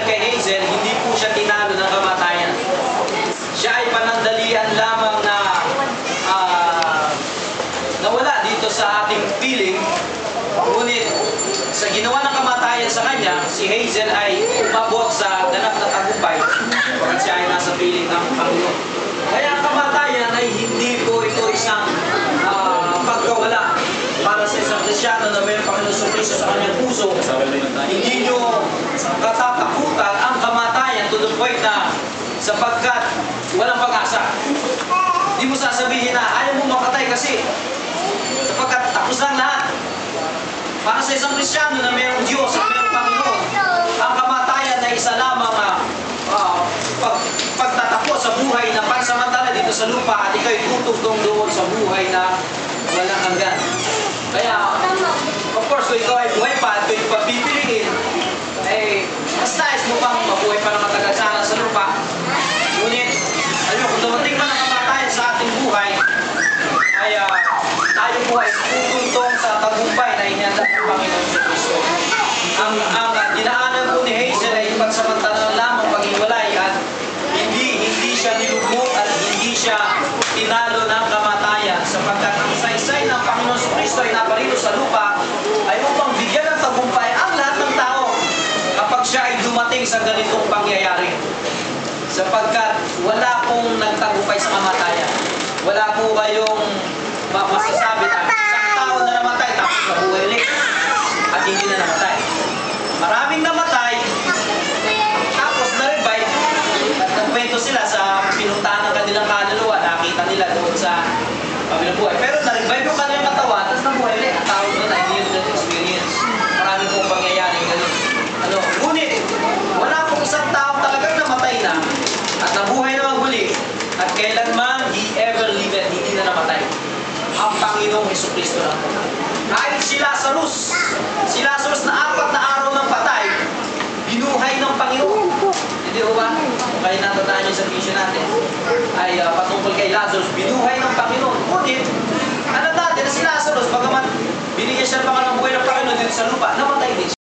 kay Hazel, hindi po siya tinalo ng kamatayan. Siya ay panandalian lamang na nawala dito sa ating piling. Ngunit sa ginawa ng kamatayan sa kanya, si Hazel ay umabot sa ganap na tagumpay pagkat siya ay nasa piling ng Panginoon. Kaya ang kamatayan ay hindi po ito isang pagkawala para sa isang Kristyano na may Panginoon Kristo sa kanyang puso. Hindi nyo katatakutan ang kamatayan to the point na sapagkat walang pag-asa. Hindi mo sasabihin na ayaw mo makatay kasi sapagkat tapos lang lahat. Para sa isang Kristyano na mayroong Diyos at mayroong Panginoon, ang kamatayan ay isa lamang pagtatapos sa buhay na pansamantala dito sa lupa at ikaw'y tutugtong doon sa buhay na walang hanggan. Kaya, of course, kung ikaw ay buhay pa at kung ikaw pipiliin, mas nais mo pang mabuhay pa na matagal sana sa lupa. Ngunit, alam mo, kung dumating man ang kamatayan sa ating buhay, ay tayo po ay tutugtong sa tagumpay na inihanda ng Panginoon sa Kristo. Ang dinaanan po ni Hazel ay pansamantala lamang paghiwalay at hindi siya nilugmok at hindi siya tinalo ng kamatayan sapagkat ang saysay ng Panginoon sa Kristo ay naparito sa lupa ay upang bigyan ng tagumpay ang lahat ng tao kapag siya ay dumating sa ganitong pangyayari. Sapagkat wala pong nagtagumpay sa kamatayan. Wala po kayong masasabi na isang tao na namatay tapos nabuhay ulit at hindi na namatay. Maraming namatay tapos na-revive at nagkwento sila sa pinuntahan ng kanilang kaluluwa, nakita nila doon sa kabilang buhay. Pero na-revive yung kanilang katawan tapos nabuhay ulit. Ang tao doon ay near death experience. Marami pong pangyayari ganun. Ngunit wala pong isang tao talagang namatay na at nabuhay na magmuli at kailanman he ever lived, hindi na namatay. Ang Panginoong Jesucristo lang. Kahit si Lazarus na 4 na araw ng patay, binuhay ng Panginoon. Hindi ba? Kung kayo natataan niyo sa vision natin, ay patungkol kay Lazarus, binuhay ng Panginoon. Ngunit, ano natin na si Lazarus, bagaman binigyan siya ng buhay ng Panginoon dito sa lupa, namatay din siya.